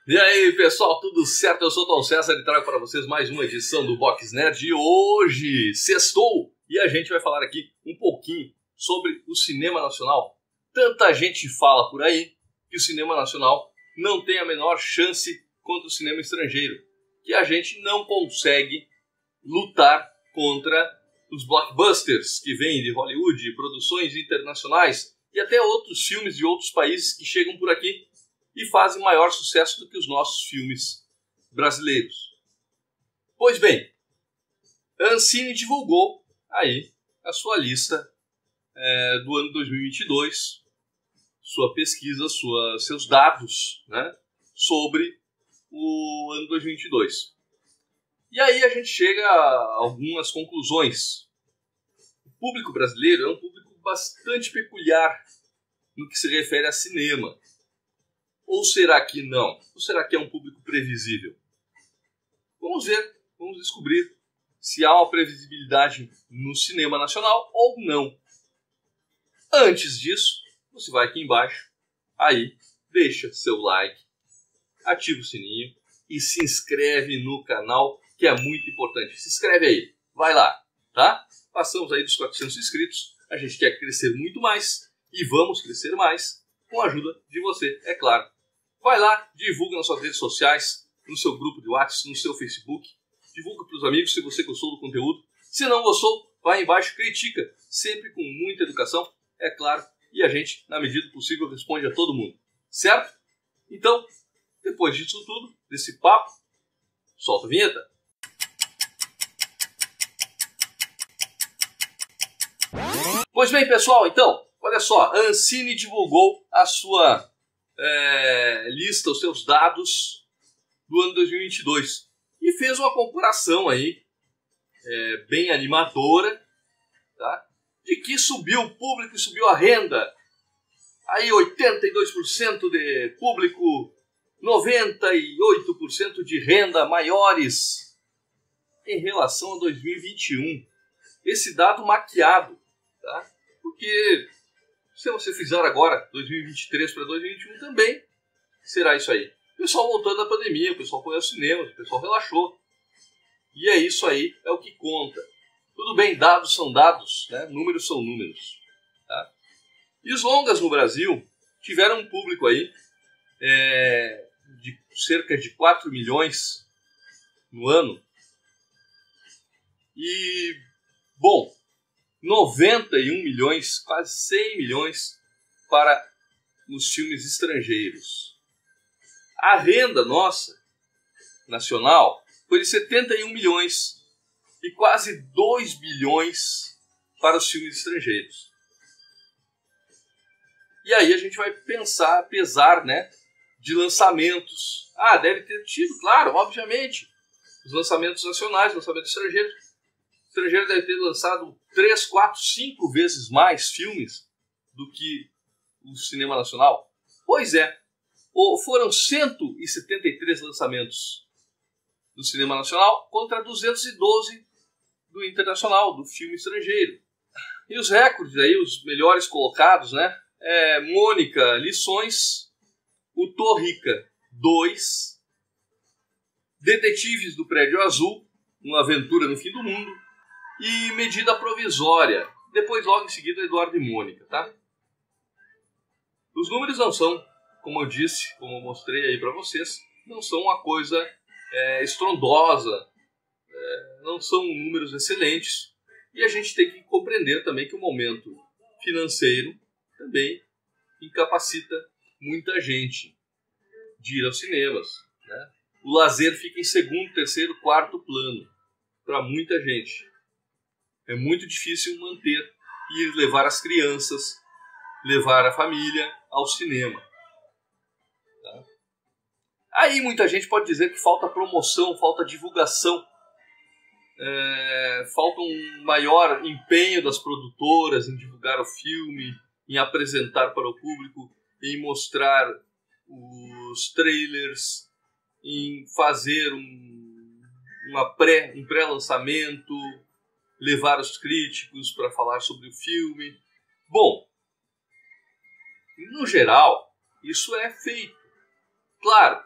E aí, pessoal, tudo certo? Eu sou o Tom César e trago para vocês mais uma edição do Box Nerd. E hoje, sextou, e a gente vai falar aqui um pouquinho sobre o cinema nacional. Tanta gente fala por aí que o cinema nacional não tem a menor chance contra o cinema estrangeiro, que a gente não consegue lutar contra os blockbusters que vêm de Hollywood, produções internacionais e até outros filmes de outros países que chegam por aqui e fazem maior sucesso do que os nossos filmes brasileiros. Pois bem, a Ancine divulgou aí a sua lista do ano 2022, sua pesquisa, seus dados, né, sobre o ano 2022. E aí a gente chega a algumas conclusões. O público brasileiro é um público bastante peculiar no que se refere a cinema. Ou será que não? Ou será que é um público previsível? Vamos ver, vamos descobrir se há uma previsibilidade no cinema nacional ou não. Antes disso, você vai aqui embaixo, aí deixa seu like, ativa o sininho e se inscreve no canal, que é muito importante. Se inscreve aí, vai lá, tá? Passamos aí dos 400 inscritos, a gente quer crescer muito mais e vamos crescer mais com a ajuda de você, é claro. Vai lá, divulga nas suas redes sociais, no seu grupo de WhatsApp, no seu Facebook. Divulga para os amigos se você gostou do conteúdo. Se não gostou, vai embaixo, critica. Sempre com muita educação, é claro. E a gente, na medida do possível, responde a todo mundo. Certo? Então, depois disso tudo, desse papo, solta a vinheta. Pois bem, pessoal, então, olha só. A Ancine divulgou a sua lista, os seus dados do ano 2022 e fez uma comparação aí bem animadora, tá? De que subiu o público e subiu a renda. Aí 82% de público, 98% de renda maiores em relação a 2021. Esse dado maquiado, tá? Porque se você fizer agora, 2023 para 2021 também, será isso aí. O pessoal voltando da pandemia, o pessoal foi aos cinemas, o pessoal relaxou. E é isso aí, é o que conta. Tudo bem, dados são dados, né? Números são números. Tá? E os longas no Brasil tiveram um público aí de cerca de 4 milhões no ano. E, bom, 91 milhões, quase 100 milhões para os filmes estrangeiros. A renda nossa, nacional, foi de 71 milhões e quase 2 bilhões para os filmes estrangeiros. E aí a gente vai pensar, pesar, né, de lançamentos. Ah, deve ter tido, claro, obviamente, os lançamentos nacionais, os lançamentos estrangeiros. O estrangeiro deve ter lançado 3, 4, 5 vezes mais filmes do que o cinema nacional. Pois é, foram 173 lançamentos do cinema nacional contra 212 do internacional, do filme estrangeiro. E os recordes aí, os melhores colocados, né? Mônica, Lições, O Torrica 2, Detetives do Prédio Azul, Uma Aventura no Fim do Mundo, e Medida Provisória. Depois, logo em seguida, Eduardo e Mônica, tá? Os números não são, como eu disse, como eu mostrei aí para vocês, não são uma coisa estrondosa, não são números excelentes. E a gente tem que compreender também que o momento financeiro também incapacita muita gente de ir aos cinemas, né? O lazer fica em segundo, terceiro, quarto plano para muita gente. É muito difícil manter e levar as crianças, levar a família ao cinema. Tá? Aí muita gente pode dizer que falta promoção, falta divulgação, falta um maior empenho das produtoras em divulgar o filme, em apresentar para o público, em mostrar os trailers, em fazer um pré-lançamento, levar os críticos para falar sobre o filme. Bom, no geral, isso é feito. Claro,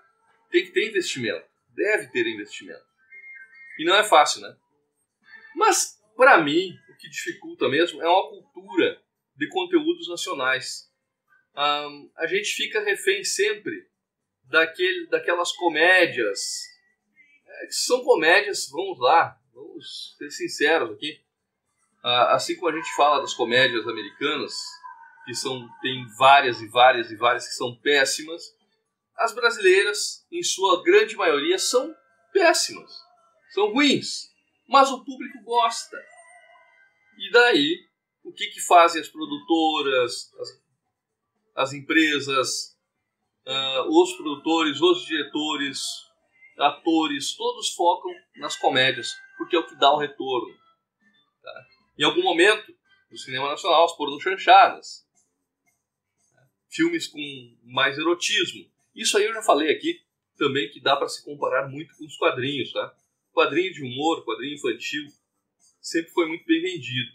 tem que ter investimento, deve ter investimento. E não é fácil, né? Mas, para mim, o que dificulta mesmo é uma cultura de conteúdos nacionais. A gente fica refém sempre daquelas comédias, que são comédias, vamos lá, vamos ser sinceros aqui, assim como a gente fala das comédias americanas, que tem várias e várias e várias que são péssimas, as brasileiras, em sua grande maioria, são péssimas, são ruins, mas o público gosta. E daí, o que fazem as produtoras, as empresas, os produtores, os diretores, atores, todos focam nas comédias, porque é o que dá o retorno. Tá? Em algum momento, no cinema nacional, as pornochanchadas, filmes com mais erotismo. Isso aí eu já falei aqui também, que dá para se comparar muito com os quadrinhos. Tá? Quadrinho de humor, quadrinho infantil, sempre foi muito bem vendido.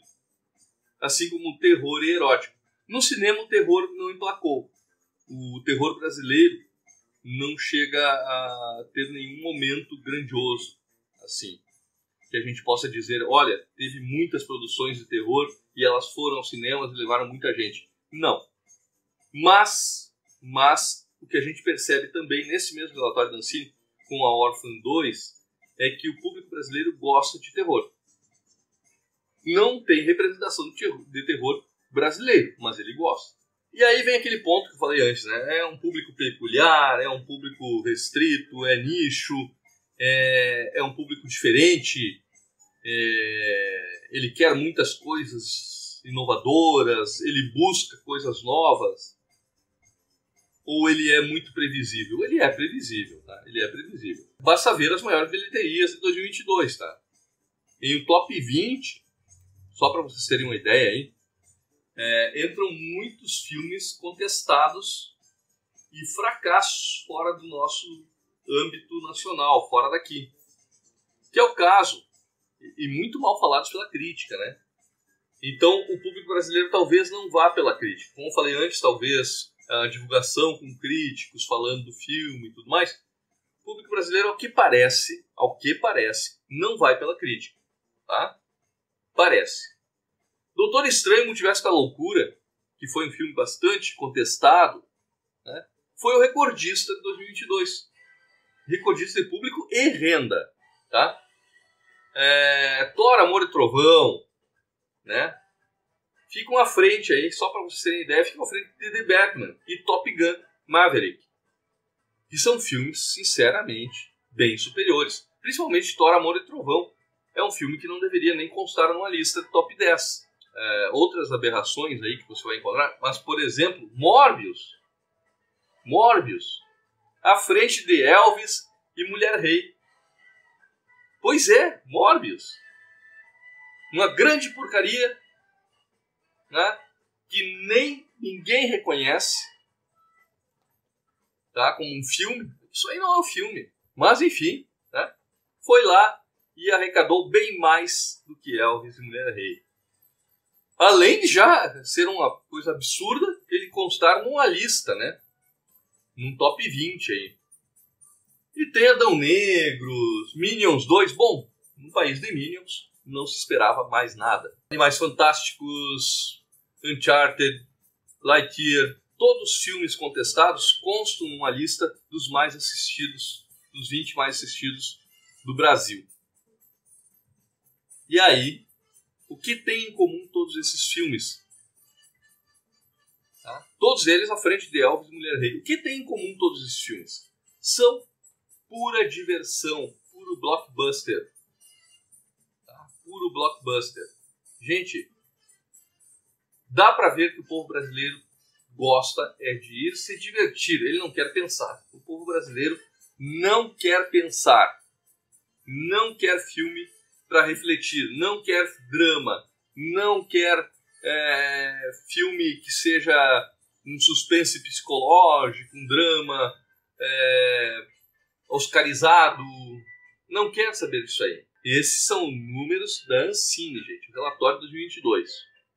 Assim como o terror e erótico. No cinema o terror não emplacou. O terror brasileiro não chega a ter nenhum momento grandioso, assim, que a gente possa dizer, olha, teve muitas produções de terror e elas foram aos cinemas e levaram muita gente. Não. Mas o que a gente percebe também nesse mesmo relatório da Ancine, com a Orphan 2, é que o público brasileiro gosta de terror. Não tem representação de terror brasileiro, mas ele gosta. E aí vem aquele ponto que eu falei antes, né? É um público peculiar, é um público restrito, é nicho, é um público diferente, ele quer muitas coisas inovadoras, ele busca coisas novas, ou ele é muito previsível? Ele é previsível, tá? Ele é previsível. Basta ver as maiores bilheterias de 2022, tá? Em um top 20, só para vocês terem uma ideia aí, entram muitos filmes contestados e fracassos fora do nosso âmbito nacional, fora daqui. Que é o caso, e muito mal falados pela crítica, né? Então, o público brasileiro talvez não vá pela crítica. Como eu falei antes, talvez a divulgação com críticos falando do filme e tudo mais. O público brasileiro, ao que parece, não vai pela crítica, tá? Parece. Doutor Estranho, Multiverso da Loucura, que foi um filme bastante contestado, né, foi o recordista de 2022. Recordista de público e renda. Tá? Thor, Amor e Trovão, né, ficam à frente aí, só para vocês terem ideia, ficam à frente de The Batman e Top Gun Maverick. Que são filmes, sinceramente, bem superiores. Principalmente Thor, Amor e Trovão. É um filme que não deveria nem constar numa lista de top 10. Outras aberrações aí que você vai encontrar, mas, por exemplo, Morbius, à frente de Elvis e Mulher-Rei. Pois é, Morbius. Uma grande porcaria, né, que nem ninguém reconhece, tá, como um filme. Isso aí não é um filme, mas enfim, né, foi lá e arrecadou bem mais do que Elvis e Mulher-Rei. Além de já ser uma coisa absurda, ele constar numa lista, né? Num top 20 aí. E tem Adão Negros, Minions 2. Bom, no país de Minions não se esperava mais nada. Animais Fantásticos, Uncharted, Lightyear, todos os filmes contestados constam numa lista dos mais assistidos, dos 20 mais assistidos do Brasil. E aí, o que tem em comum todos esses filmes? Tá? Todos eles à frente de Elvis e Mulher-Rei. O que tem em comum todos esses filmes? São pura diversão, puro blockbuster. Tá? Puro blockbuster. Gente, dá pra ver que o povo brasileiro gosta de ir se divertir. Ele não quer pensar. O povo brasileiro não quer pensar. Não quer filme para refletir, não quer drama, não quer filme que seja um suspense psicológico, um drama oscarizado, não quer saber disso aí. Esses são números da Ancine, gente, o relatório de 2022.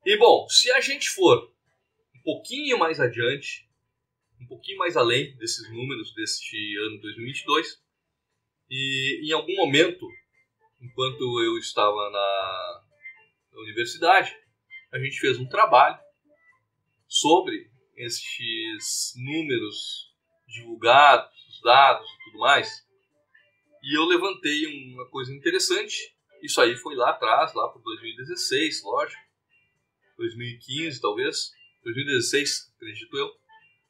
E bom, se a gente for um pouquinho mais adiante, um pouquinho mais além desses números deste ano 2022. E em algum momento, enquanto eu estava na universidade, a gente fez um trabalho sobre estes números divulgados, os dados e tudo mais. E eu levantei uma coisa interessante. Isso aí foi lá atrás, lá por 2016, lógico. 2015, talvez. 2016, acredito eu.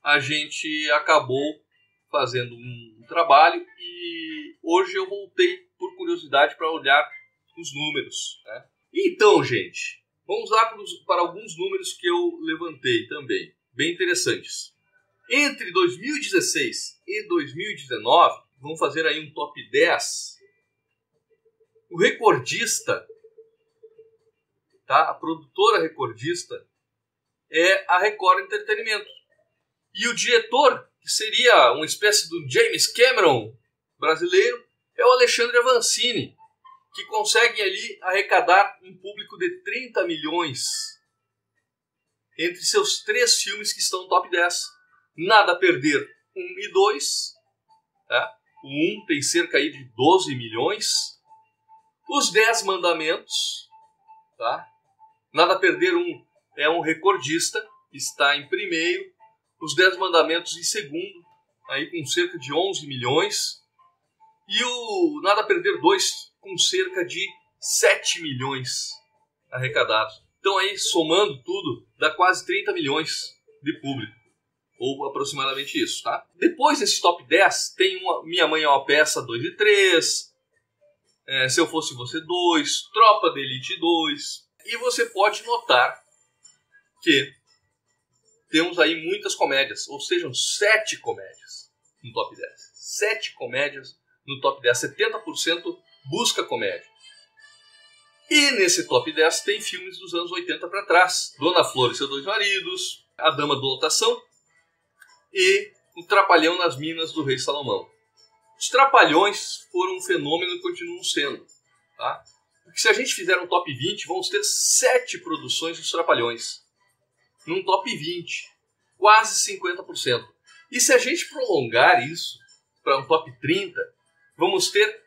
A gente acabou fazendo um trabalho e hoje eu voltei por curiosidade para olhar os números, né? Então, gente, vamos lá para alguns números que eu levantei também, bem interessantes. Entre 2016 e 2019, vamos fazer aí um top 10. O recordista, tá? A produtora recordista é a Record Entretenimento. E o diretor, que seria uma espécie do James Cameron brasileiro, é o Alexandre Avancini, que consegue ali arrecadar um público de 30 milhões entre seus 3 filmes que estão no top 10. Nada a Perder 1 e 2. Tá? O 1 tem cerca aí de 12 milhões. Os 10 Mandamentos. Tá? Nada a Perder 1 é um recordista, está em primeiro. Os 10 Mandamentos em segundo, aí com cerca de 11 milhões. E o Nada a Perder 2 com cerca de 7 milhões arrecadados. Então aí, somando tudo, dá quase 30 milhões de público. Ou aproximadamente isso, tá? Depois desse top 10, tem Minha Mãe é uma Peça 2 e 3, Se Eu Fosse Você 2, Tropa de Elite 2. E você pode notar que temos aí muitas comédias, ou sejam, 7 comédias no top 10. 7 comédias no top 10, 70% busca comédia. E nesse top 10 tem filmes dos anos 80 para trás. Dona Flor e Seus Dois Maridos, A Dama do Lotação e O Trapalhão nas Minas do Rei Salomão. Os Trapalhões foram um fenômeno e continuam sendo. Tá? Porque se a gente fizer um top 20, vamos ter 7 produções dos Trapalhões. Num top 20, quase 50%. E se a gente prolongar isso para um top 30, vamos ter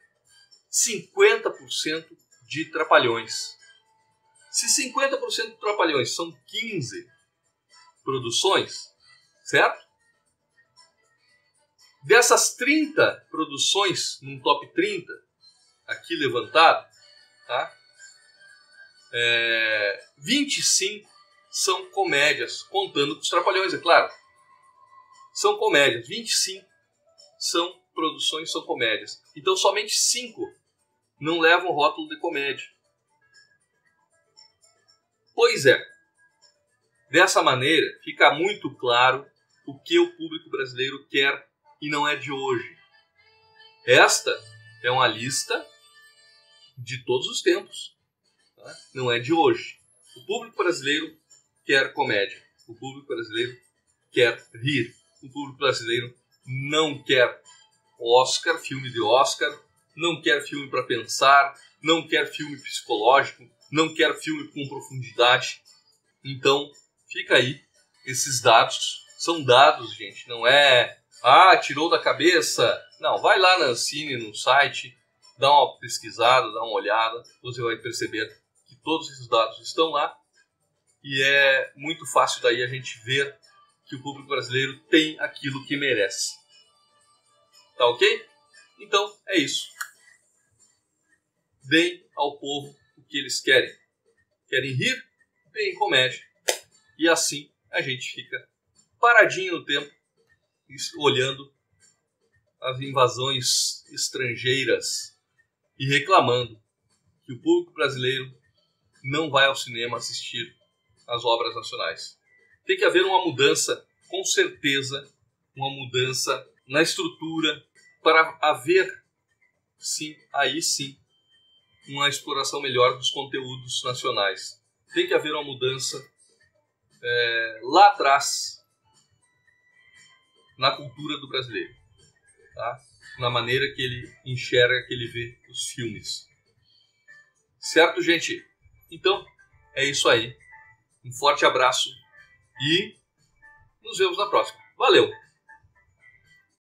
50% de Trapalhões. Se 50% de Trapalhões são 15 produções, certo? Dessas 30 produções, num top 30, aqui levantado, tá? 25 são comédias, contando com os Trapalhões, é claro. São comédias, 25 são produções, são comédias. Então somente 5 não levam o rótulo de comédia. Pois é. Dessa maneira, fica muito claro o que o público brasileiro quer e não é de hoje. Esta é uma lista de todos os tempos. Tá? Não é de hoje. O público brasileiro quer comédia. O público brasileiro quer rir. O público brasileiro não quer Oscar, filme de Oscar, não quer filme para pensar, não quer filme psicológico, não quer filme com profundidade. Então, fica aí. Esses dados são dados, gente. Não é, tirou da cabeça. Não, vai lá na Ancine, no site, dá uma pesquisada, dá uma olhada. Você vai perceber que todos esses dados estão lá. E é muito fácil daí a gente ver que o público brasileiro tem aquilo que merece. Tá ok? Então, é isso. Deem ao povo o que eles querem. Querem rir? Deem comédia. E assim a gente fica paradinho no tempo, olhando as invasões estrangeiras e reclamando que o público brasileiro não vai ao cinema assistir às obras nacionais. Tem que haver uma mudança, com certeza, uma mudança na estrutura para haver, sim, aí sim, uma exploração melhor dos conteúdos nacionais. Tem que haver uma mudança lá atrás, na cultura do brasileiro, tá? Na maneira que ele enxerga, que ele vê os filmes. Certo, gente? Então, é isso aí. Um forte abraço e nos vemos na próxima. Valeu!